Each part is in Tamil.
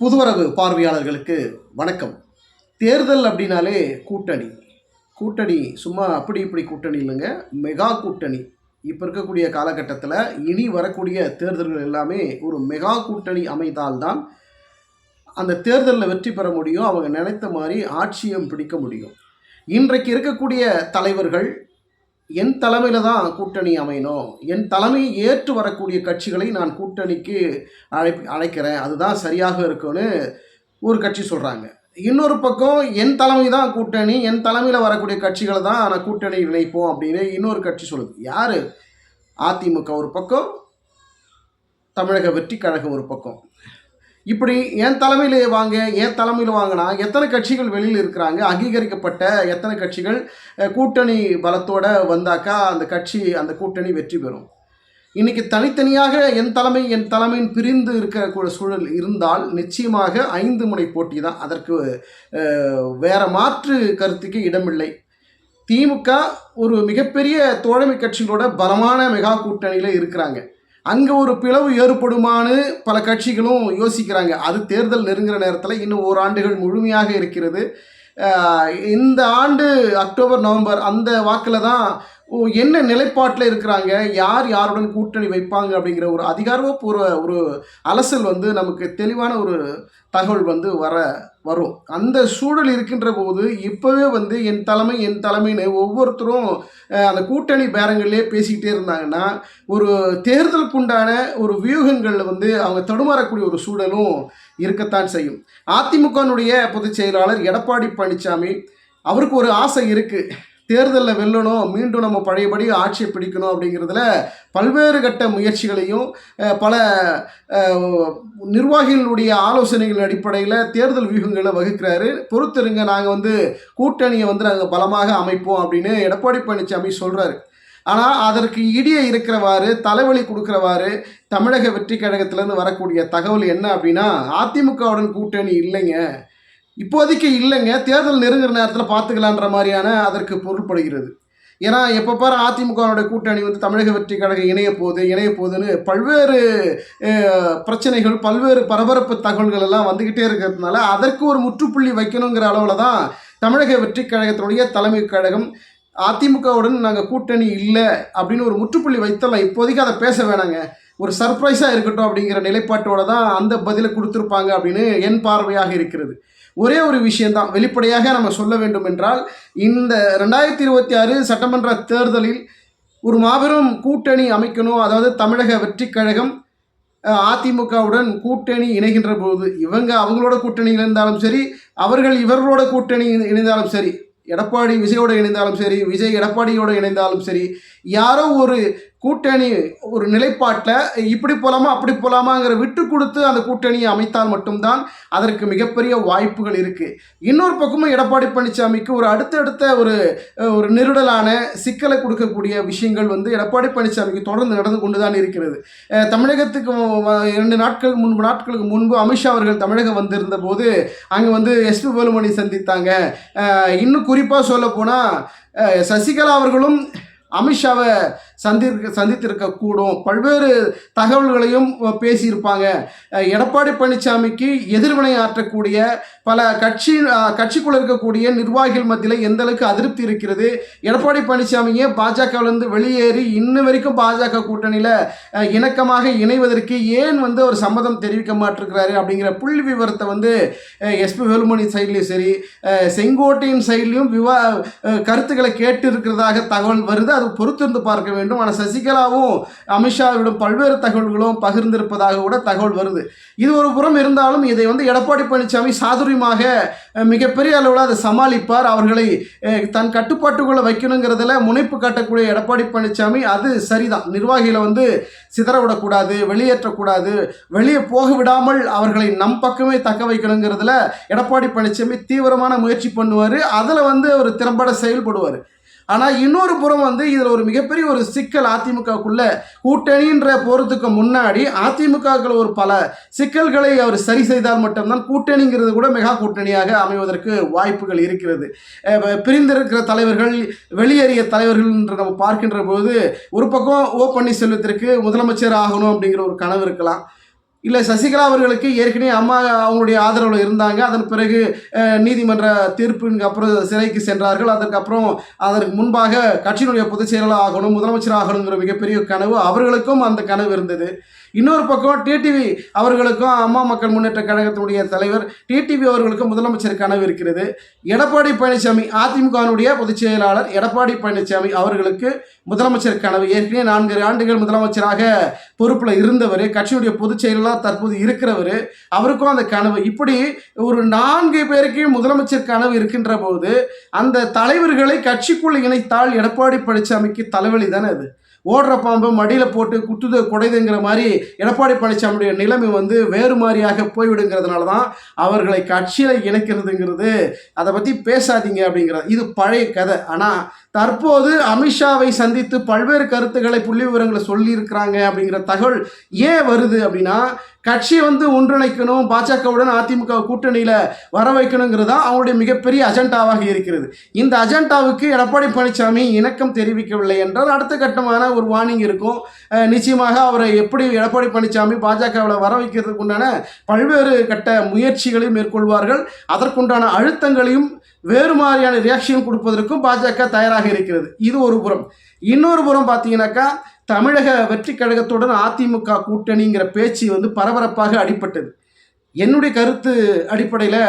புதுவரவு பார்வையாளர்களுக்கு வணக்கம். தேர்தல் அப்படின்னாலே கூட்டணி. கூட்டணி சும்மா அப்படி இப்படி கூட்டணி இல்லைங்க, மெகா கூட்டணி. இப்போ இருக்கக்கூடிய காலகட்டத்தில் இனி வரக்கூடிய தேர்தல்கள் எல்லாமே ஒரு மெகா கூட்டணி அமைத்தால்தான் அந்த தேர்தலில் வெற்றி பெற முடியும். அவங்க நினைத்த மாதிரி ஆட்சியும் பிடிக்க முடியும். இன்றைக்கு இருக்கக்கூடிய தலைவர்கள் என் தலைமையில் தான் கூட்டணி அமையணும், என் தலைமையை ஏற்று வரக்கூடிய கட்சிகளை நான் கூட்டணிக்கு அழைக்கிறேன், அதுதான் சரியாக இருக்கும்னு ஒரு கட்சி சொல்கிறாங்க. இன்னொரு பக்கம் என் தலைமை தான் கூட்டணி, என் தலைமையில் வரக்கூடிய கட்சிகளை தான் நான் கூட்டணி இணைப்போம் அப்படின்னு இன்னொரு கட்சி சொல்லுது. யார்? அதிமுக ஒரு பக்கம், தமிழக வெற்றி கழகம் ஒரு பக்கம். இப்படி என் தலைமையில் வாங்க, என் தலைமையில் வாங்கினா எத்தனை கட்சிகள் வெளியில் இருக்கிறாங்க, அங்கீகரிக்கப்பட்ட எத்தனை கட்சிகள் கூட்டணி பலத்தோடு வந்தாக்கா அந்த கூட்டணி வெற்றி பெறும். இன்றைக்கி தனித்தனியாக என் தலைமையின் பிரிந்து இருக்கிற சூழல் இருந்தால் நிச்சயமாக 5 முனை போட்டி தான். அதற்கு வேறு மாற்று கருத்துக்கு இடமில்லை. திமுக ஒரு மிகப்பெரிய தோழமை கட்சிகளோட பலமான மெகா கூட்டணியில் இருக்கிறாங்க. அங்கே ஒரு பிளவு ஏற்படுமான்னு பல கட்சிகளும் யோசிக்கிறாங்க. அது தேர்தல் நெருங்குகிற நேரத்தில் இன்னும் ஓராண்டுகள் முழுமையாக இருக்கிறது. இந்த ஆண்டு அக்டோபர் நவம்பர் அந்த வாக்கில் தான் என்ன நிலைப்பாட்டில் இருக்கிறாங்க, யார் யாருடன் கூட்டணி வைப்பாங்க அப்படிங்கிற ஒரு அதிகாரப்பூர்வ ஒரு அலசல் நமக்கு தெளிவான ஒரு தகவல் வரும். அந்த சூழல் இருக்கின்ற போது இப்போவே என் தலைமைன்னு ஒவ்வொருத்தரும் அந்த கூட்டணி பேரங்களிலே பேசிக்கிட்டே இருந்தாங்கன்னா ஒரு தேர்தலுக்குண்டான ஒரு வியூகங்களில் அவங்க தடுமாறக்கூடிய ஒரு சூழலும் இருக்கத்தான் செய்யும். அதிமுகனுடைய பொதுச் செயலாளர் எடப்பாடி பழனிசாமி, அவருக்கு ஒரு ஆசை இருக்குது, தேர்தலில் வெல்லணும், மீண்டும் நம்ம பழையபடி ஆட்சியை பிடிக்கணும் அப்படிங்கிறதுல பல்வேறு கட்ட முயற்சிகளையும் பல நிர்வாகிகளுடைய ஆலோசனைகள் அடிப்படையில் தேர்தல் வியூகங்களை வகுக்கிறாரு. பொறுத்திருங்க, நாங்கள் கூட்டணியை நாங்கள் பலமாக அமைப்போம் அப்படின்னு எடப்பாடி பழனிசாமி சொல்கிறாரு. ஆனால் அதற்கு இடியே இருக்கிறவாறு, தலைவலி கொடுக்குறவாறு தமிழக வெற்றி கழகத்திலேருந்து வரக்கூடிய தகவல் என்ன அப்படின்னா, அதிமுகவுடன் கூட்டணி இல்லைங்க, இப்போதைக்கு இல்லைங்க, தேர்தல் நெருங்குற நேரத்தில் பார்த்துக்கலான்ற மாதிரியான அதற்கு பொருள்படுகிறது. ஏன்னா எப்போ பாரு அதிமுகவோட கூட்டணி தமிழக வெற்றி கழகம் இணைய போகுதுன்னு பல்வேறு பிரச்சனைகள், பல்வேறு பரபரப்பு தகவல்கள் எல்லாம் வந்துக்கிட்டே இருக்கிறதுனால அதற்கு ஒரு முற்றுப்புள்ளி வைக்கணுங்கிற அளவில் தான் தமிழக வெற்றி கழகத்தினுடைய தலைமை கழகம் அதிமுகவுடன் நாங்கள் கூட்டணி இல்லை அப்படின்னு ஒரு முற்றுப்புள்ளி வைத்தலாம். இப்போதைக்கு அதை பேச வேணாங்க, ஒரு சர்ப்ரைஸாக இருக்கட்டும் அப்படிங்கிற நிலைப்பாட்டோடு தான் அந்த பதிலை கொடுத்துருப்பாங்க அப்படின்னு என் பார்வையாக இருக்கிறது. ஒரே ஒரு விஷயந்தான் வெளிப்படையாக நம்ம சொல்ல வேண்டும் என்றால், இந்த 2026 சட்டமன்ற தேர்தலில் ஒரு மாபெரும் கூட்டணி அமைக்கணும், அதாவது தமிழக வெற்றி கழகம் அதிமுகவுடன் கூட்டணி இணைகின்ற போது இவங்க அவங்களோட கூட்டணி இணைந்தாலும் சரி, அவர்கள் இவர்களோட கூட்டணி இணைந்தாலும் சரி, எடப்பாடி விஜயோடு இணைந்தாலும் சரி, விஜய் எடப்பாடியோடு இணைந்தாலும் சரி, யாரோ ஒரு கூட்டணி ஒரு நிலைப்பாட்டில் இப்படி போகலாமா அப்படி போகலாமாங்கிற விட்டு கொடுத்து அந்த கூட்டணியை அமைத்தால் மட்டும்தான் அதற்கு மிகப்பெரிய வாய்ப்புகள் இருக்குது. இன்னொரு பக்கமும் எடப்பாடி பழனிசாமிக்கு ஒரு அடுத்தடுத்த ஒரு நெருடலான சிக்கலை கொடுக்கக்கூடிய விஷயங்கள் எடப்பாடி பழனிசாமிக்கு தொடர்ந்து நடந்து கொண்டு தான் இருக்கிறது. தமிழகத்துக்கு 2 நாட்களுக்கு முன்பு அமித்ஷா அவர்கள் தமிழகம் வந்திருந்த போது அங்கே எஸ்பி வேலுமணி சந்தித்தாங்க. இன்னும் குறிப்பாக சொல்ல போனால் சசிகலா அவர்களும் அமித்ஷாவை சந்தித்திருக்கக்கூடும், பல்வேறு தகவல்களையும் பேசியிருப்பாங்க. எடப்பாடி பழனிசாமிக்கு எதிர்வினை ஆற்றக்கூடிய பல கட்சிக்குள்ள இருக்கக்கூடிய நிர்வாகிகள் மத்தியில் எந்த அளவுக்கு அதிருப்தி இருக்கிறது, எடப்பாடி பழனிசாமியே பாஜகவிலிருந்து வெளியேறி இன்னும் வரைக்கும் பாஜக கூட்டணியில் இணக்கமாக இணைவதற்கு ஏன் ஒரு சம்மதம் தெரிவிக்க மாட்டிருக்கிறாரு அப்படிங்கிற புள்ளி விவரத்தை எஸ்பி வேலுமணி சைட்லேயும் சரி, செங்கோட்டையின் சைட்லேயும் கருத்துக்களை கேட்டு இருக்கிறதாக தகவல் வருது. அது பொறுத்திருந்து பார்க்க வேண்டும். ஆனால் சசிகலாவும் அமித்ஷாவிடம் பல்வேறு தகவல்களும் பகிர்ந்திருப்பதாக கூட தகவல் வருது. இது ஒரு புறம் இருந்தாலும் இதை எடப்பாடி பழனிசாமி சாதுரியமாக மிகப்பெரிய அளவில் அதை சமாளிப்பார். அவர்களை தன் கட்டுப்பாட்டுக்குள்ளே வைக்கணுங்கிறதுல முனைப்பு காட்டக்கூடிய எடப்பாடி பழனிசாமி அது சரிதான். நிர்வாகிகளை சிதறவிடக்கூடாது, வெளியேற்றக்கூடாது, வெளியே போக விடாமல் அவர்களை நம் பக்கமே தக்க வைக்கணுங்கிறதுல எடப்பாடி பழனிசாமி தீவிரமான முயற்சி பண்ணுவார். அதில் ஒரு திறம்பட செயல்படுவார். ஆனால் இன்னொரு புறம் இதில் ஒரு மிகப்பெரிய ஒரு சிக்கல் அதிமுகவுக்குள்ள கூட்டணின்ற போகிறதுக்கு முன்னாடி அதிமுகவுக்குள்ள ஒரு பல சிக்கல்களை அவர் சரி செய்தால் மட்டும்தான் கூட்டணிங்கிறது கூட மெகா கூட்டணியாக அமைவதற்கு வாய்ப்புகள் இருக்கிறது. பிரிந்திருக்கிற தலைவர்கள், வெளியேறிய தலைவர்கள் என்று நம்ம பார்க்கின்ற போது ஒரு பக்கம் ஓ பன்னீர்செல்வத்திற்கு முதலமைச்சர் ஆகணும் அப்படிங்கிற ஒரு கனவு இருக்கலாம். இல்லை சசிகலா அவர்களுக்கு ஏற்கனவே அம்மா அவங்களுடைய ஆதரவில் இருந்தாங்க. அதன் பிறகு நீதிமன்ற தீர்ப்பிற்கு அப்புறம் சிறைக்கு சென்றார்கள். அதற்கு முன்பாக கட்சியினுடைய பொதுச் செயலாளர் ஆகணும், முதலமைச்சர் ஆகணுங்கிற மிகப்பெரிய கனவு அவர்களுக்கும் அந்த கனவு இருந்தது. இன்னொரு பக்கம் டிடிவி அவர்களுக்கும் அம்மா மக்கள் முன்னேற்ற கழகத்தினுடைய தலைவர் டிடிவி அவர்களுக்கும் முதலமைச்சர் கனவு இருக்கிறது. எடப்பாடி பழனிசாமி அதிமுகவினுடைய பொதுச் செயலாளர் எடப்பாடி பழனிசாமி அவர்களுக்கு முதலமைச்சர் கனவு. ஏற்கனவே 4 ஆண்டுகள் முதலமைச்சராக பொறுப்பில் இருந்தவர், கட்சியுடைய பொதுச் செயலாளர் தற்போது இருக்கிறவர், அவருக்கும் அந்த கனவு. இப்படி ஒரு 4 பேருக்கு முதலமைச்சர் கனவு இருக்கின்ற போது அந்த தலைவர்களை கட்சிக்குள் இணைத்தால் எடப்பாடி பழனிசாமிக்கு தலைவலி தானே அது. ஓடுற பாம்பு மடியில் போட்டு குத்துது குடைதுங்கிற மாதிரி எடப்பாடி பழனிசாமியுடைய நிலைமை வேறு மாதிரியாக போய்விடுங்கிறதுனால தான் அவர்களை கட்சியில் இணைக்கிறதுங்கிறது, அதை பற்றி பேசாதீங்க அப்படிங்கிறது. இது பழைய கதை. ஆனால் தற்போது அமித்ஷாவை சந்தித்து பல்வேறு கருத்துக்களை புள்ளி விவரங்களை சொல்லியிருக்கிறாங்க அப்படிங்கிற தகவல் ஏன் வருது அப்படின்னா, கட்சியை ஒன்றிணைக்கணும், பாஜகவுடன் அதிமுக கூட்டணியில் வர வைக்கணுங்கிறது தான் அவங்களுடைய மிகப்பெரிய அஜெண்டாவாக இருக்கிறது. இந்த அஜெண்டாவுக்கு எடப்பாடி பழனிசாமி இணக்கம் தெரிவிக்கவில்லை என்றால் அடுத்த கட்டமான ஒரு வார்னிங் இருக்கும். நிச்சயமாக அவரை எப்படி எடப்பாடி பழனிசாமி பாஜகவில் வர வைக்கிறதுக்கு உண்டான பல்வேறு கட்ட முயற்சிகளையும் மேற்கொள்வார்கள். அதற்குண்டான அழுத்தங்களையும் வேறு மாதிரியான ரியாக்ஷன் கொடுப்பதற்கும் பாஜக தயாராக இருக்கிறது. இது ஒரு புறம். இன்னொரு புறம் பார்த்தீங்கன்னாக்கா, தமிழக வெற்றி கழகத்துடன் அதிமுக கூட்டணிங்கிற பேச்சு பரபரப்பாக அடிபட்டது. என்னுடைய கருத்து அடிப்படையில்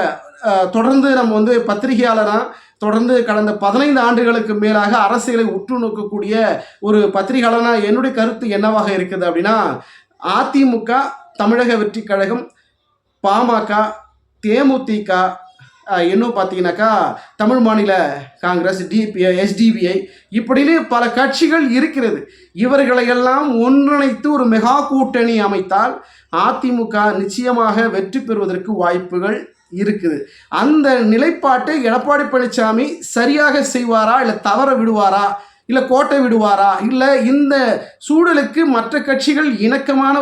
தொடர்ந்து நம்ம பத்திரிகையாளராக தொடர்ந்து கடந்த 15 ஆண்டுகளுக்கு மேலாக அரசியலை உற்று நோக்கக்கூடிய ஒரு பத்திரிகையாளராக என்னுடைய கருத்து என்னவாக இருக்குது அப்படின்னா, அதிமுக, தமிழக வெற்றி கழகம், பாமக, தேமுதிக, இன்னும் பார்த்தீங்கன்னாக்கா தமிழ் மாநில காங்கிரஸ், எஸ்டிபிஐ, இப்படின்னு பல கட்சிகள் இருக்கிறது. இவர்களையெல்லாம் ஒன்றிணைத்து ஒரு மெகா கூட்டணி அமைத்தால் அதிமுக நிச்சயமாக வெற்றி பெறுவதற்கு வாய்ப்புகள் இருக்குது. அந்த நிலைப்பாட்டை எடப்பாடி பழனிசாமி சரியாக செய்வாரா, இல்லை தவற விடுவாரா, இல்லை கோட்டை விடுவாரா, இல்லை இந்த சூழலுக்கு மற்ற கட்சிகள் இணக்கமான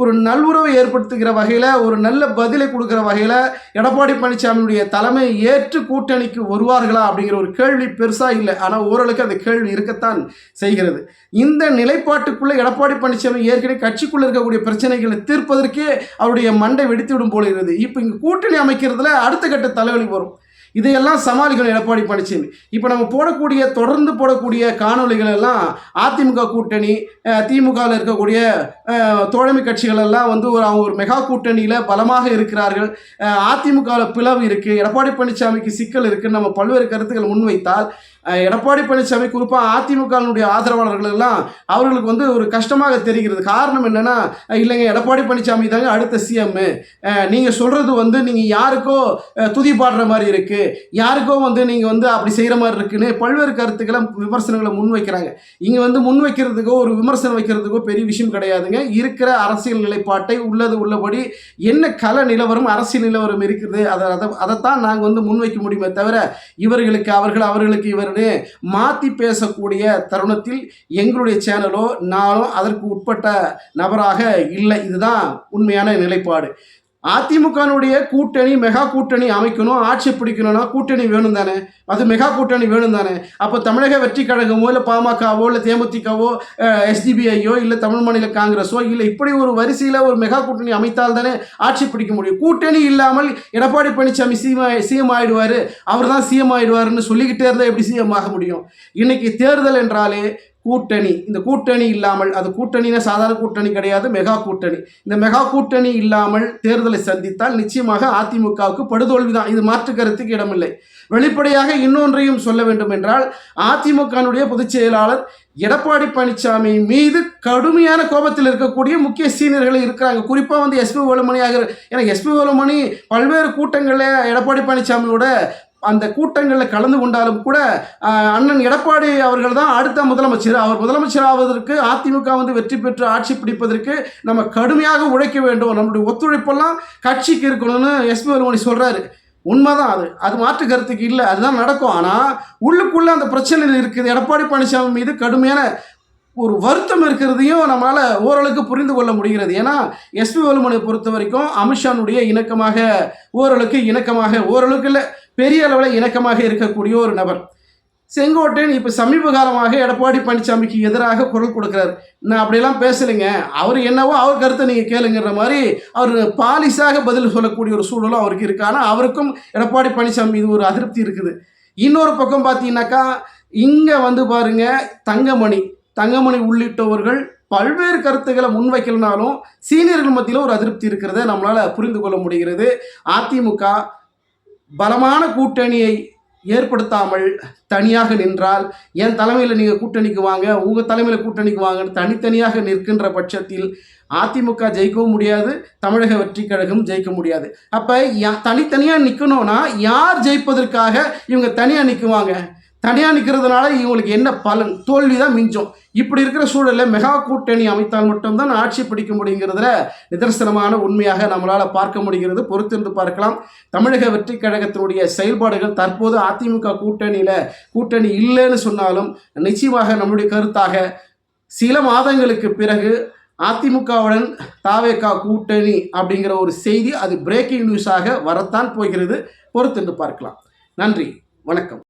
ஒரு நல்லுறவை ஏற்படுத்துகிற வகையில், ஒரு நல்ல பதிலை கொடுக்குற வகையில் எடப்பாடி பழனிசாமியுடைய தலைமை ஏற்று கூட்டணிக்கு வருவார்களா அப்படிங்கிற ஒரு கேள்வி பெருசாக இல்லை. ஆனால் ஓரளவுக்கு அந்த கேள்வி இருக்கத்தான் செய்கிறது. இந்த நிலைப்பாட்டுக்குள்ளே எடப்பாடி பழனிசாமி ஏற்கனவே கட்சிக்குள்ளே இருக்கக்கூடிய பிரச்சனைகளை தீர்ப்பதற்கே அவருடைய மண்டை வெடித்து விடும் போல இருக்கிறது. இப்போ இங்கே கூட்டணி அமைக்கிறதுல அடுத்த கட்ட தலைவலி வரும். இதையெல்லாம் சமாளிக்கணும் எடப்பாடி பழனிசாமி. இப்போ நம்ம தொடர்ந்து போடக்கூடிய காணொலிகள் எல்லாம் அதிமுக கூட்டணி, திமுகவில் இருக்கக்கூடிய தோழமை கட்சிகள் எல்லாம் அவங்க ஒரு மெகா கூட்டணியில் பலமாக இருக்கிறார்கள், அதிமுகவில் பிளவு இருக்குது, எடப்பாடி பழனிசாமிக்கு சிக்கல் இருக்குன்னு நம்ம பல்வேறு கருத்துக்கள் முன்வைத்தால் எடப்பாடி பழனிசாமி குறிப்பாக அதிமுகவினுடைய ஆதரவாளர்கள் எல்லாம் அவர்களுக்கு ஒரு கஷ்டமாக தெரிகிறது. காரணம் என்னென்னா, இல்லைங்க எடப்பாடி பழனிசாமி தாங்க அடுத்த சிஎம், நீங்கள் சொல்கிறது நீங்கள் யாருக்கோ துதி பாடுற மாதிரி இருக்குது, யாருக்கோ நீங்கள் அப்படி செய்கிற மாதிரி இருக்குன்னு பல்வேறு கருத்துக்களை விமர்சனங்களை முன்வைக்கிறாங்க. இங்கே முன்வைக்கிறதுக்கோ ஒரு விமர்சனம் வைக்கிறதுக்கோ பெரிய விஷயம் கிடையாதுங்க. இருக்கிற அரசியல் நிலைப்பாட்டை உள்ளபடி என்ன கள நிலவரம், அரசியல் நிலவரம் இருக்குது, அதைத்தான் நாங்கள் முன்வைக்க முடியுமே தவிர இவர்களுக்கு அவர்களுக்கு இவர் மாற்றி பேசக்கூடிய தருணத்தில் எங்களுடைய சேனலோ நானோ அதற்கு உட்பட்ட நபராக இல்லை. இதுதான் உண்மையான நிலைப்பாடு. அதிமுகனுடைய கூட்டணி மெகா கூட்டணி அமைக்கணும், ஆட்சி பிடிக்கணும்னா கூட்டணி வேணும் தானே, அது மெகா கூட்டணி வேணும் தானே. அப்போ தமிழக வெற்றி கழகமோ இல்லை பாமகவோ இல்லை தேமுதிகவோ எஸ்டிபிஐயோ இல்லை தமிழ் மாநில காங்கிரஸோ இல்லை இப்படி ஒரு வரிசையில் ஒரு மெகா கூட்டணி அமைத்தால் தானே ஆட்சி பிடிக்க முடியும். கூட்டணி இல்லாமல் எடப்பாடி பழனிசாமி சிஎம் ஆயிடுவார், அவர் தான் சிஎம் ஆயிடுவாருன்னு சொல்லிக்கிட்டே இருந்தால் எப்படி சிஎம் ஆக முடியும்? இன்னைக்கு தேர்தல் என்றாலே கூட்டணி. இந்த கூட்டணி இல்லாமல், அது கூட்டணினா சாதாரண கூட்டணி கிடையாது, மெகா கூட்டணி. இந்த மெகா கூட்டணி இல்லாமல் தேர்தலை சந்தித்தால் நிச்சயமாக அதிமுகவுக்கு படுதோல்விதான். இது மாற்று கருத்துக்கு இடமில்லை. வெளிப்படையாக இன்னொன்றையும் சொல்ல வேண்டும் என்றால், அதிமுகனுடைய பொதுச் செயலாளர் எடப்பாடி பழனிசாமி மீது கடுமையான கோபத்தில் இருக்கக்கூடிய முக்கிய சீனியர்கள் இருக்கிறாங்க. குறிப்பாக எஸ்பி வேலுமணியாக, ஏன்னா எஸ்பி வேலுமணி பல்வேறு கூட்டங்களில் எடப்பாடி பழனிசாமியோட அந்த கூட்டங்களில் கலந்து கொண்டாலும் கூட அண்ணன் எடப்பாடி அவர்கள் தான் அடுத்த முதலமைச்சர். அவர் முதலமைச்சர் ஆவதற்கு அதிமுக வெற்றி பெற்று ஆட்சி பிடிப்பதற்கு நம்ம கடுமையாக உழைக்க வேண்டும், நம்மளுடைய ஒத்துழைப்பெல்லாம் கட்சிக்கு இருக்கணும்னு எஸ்பி வேலுமணி சொல்கிறாரு. உண்மைதான், அது மாற்று கருத்துக்கு இல்லை, அதுதான் நடக்கும். ஆனால் உள்ளுக்குள்ளே அந்த பிரச்சனைகள் இருக்குது. எடப்பாடி பழனிசாமி மீது கடுமையான ஒரு வருத்தம் இருக்கிறதையும் நம்மளால் ஓரளவுக்கு புரிந்து கொள்ள முடிகிறது. ஏன்னா எஸ்பி வேலுமணியை பொறுத்த வரைக்கும் அமித்ஷானுடைய ஓரளவுக்கு இணக்கமாக, ஓரளவுக்கு இல்லை பெரிய அளவில் இணக்கமாக இருக்கக்கூடிய ஒரு நபர். செங்கோட்டையன் இப்போ சமீப காலமாக எடப்பாடி பழனிசாமிக்கு எதிராக குரல் கொடுக்குறாரு. நான் அப்படியெல்லாம் பேசலைங்க, அவர் என்னவோ அவர் கருத்தை நீங்கள் கேளுங்கிற மாதிரி அவர் பாலிசாக பதில் சொல்லக்கூடிய ஒரு சூழலும் அவருக்கு இருக்குது. ஆனால் அவருக்கும் எடப்பாடி பழனிசாமி மீது ஒரு அதிருப்தி இருக்குது. இன்னொரு பக்கம் பார்த்தீங்கன்னாக்கா இங்கே வந்து பாருங்க, தங்கமணி உள்ளிட்டவர்கள் பல்வேறு கருத்துக்களை முன்வைக்கலனாலும் சீனியர்கள் மத்தியில் ஒரு அதிருப்தி இருக்கிறத நம்மளால் புரிந்து கொள்ள முடிகிறது. அதிமுக பலமான கூட்டணியை ஏற்படுத்தாமல் தனியாக நின்றால், என் தலைமையில் நீங்கள் கூட்டணிக்கு வாங்க, உங்கள் தலைமையில் கூட்டணிக்கு வாங்கன்னு தனித்தனியாக நிற்கின்ற பட்சத்தில் அதிமுக ஜெயிக்கவும் முடியாது, தமிழக வெற்றி கழகம் ஜெயிக்க முடியாது. அப்போ தனித்தனியாக நிற்கணும்னா யார் ஜெயிப்பதற்காக இவங்க தனியாக நிற்குவாங்க? தனியாக நிற்கிறதுனால இவங்களுக்கு என்ன பலன்? தோல்வி தான் மிஞ்சம். இப்படி இருக்கிற சூழலில் மெகா கூட்டணி அமைத்தால் மட்டும்தான் ஆட்சி பிடிக்க முடியுங்கிறதுல நிதர்சனமான உண்மையாக நம்மளால் பார்க்க முடிகிறது. பொறுத்திருந்து பார்க்கலாம். தமிழக வெற்றி கழகத்தினுடைய செயல்பாடுகள் தற்போது அதிமுக கூட்டணி இல்லைன்னு சொன்னாலும் நிச்சயமாக நம்முடைய கருத்தாக சில மாதங்களுக்கு பிறகு அதிமுகவுடன் தாவேகா கூட்டணி அப்படிங்கிற ஒரு செய்தி அது பிரேக்கிங் நியூஸாக வரத்தான் போகிறது. பொறுத்திருந்து பார்க்கலாம். நன்றி, வணக்கம்.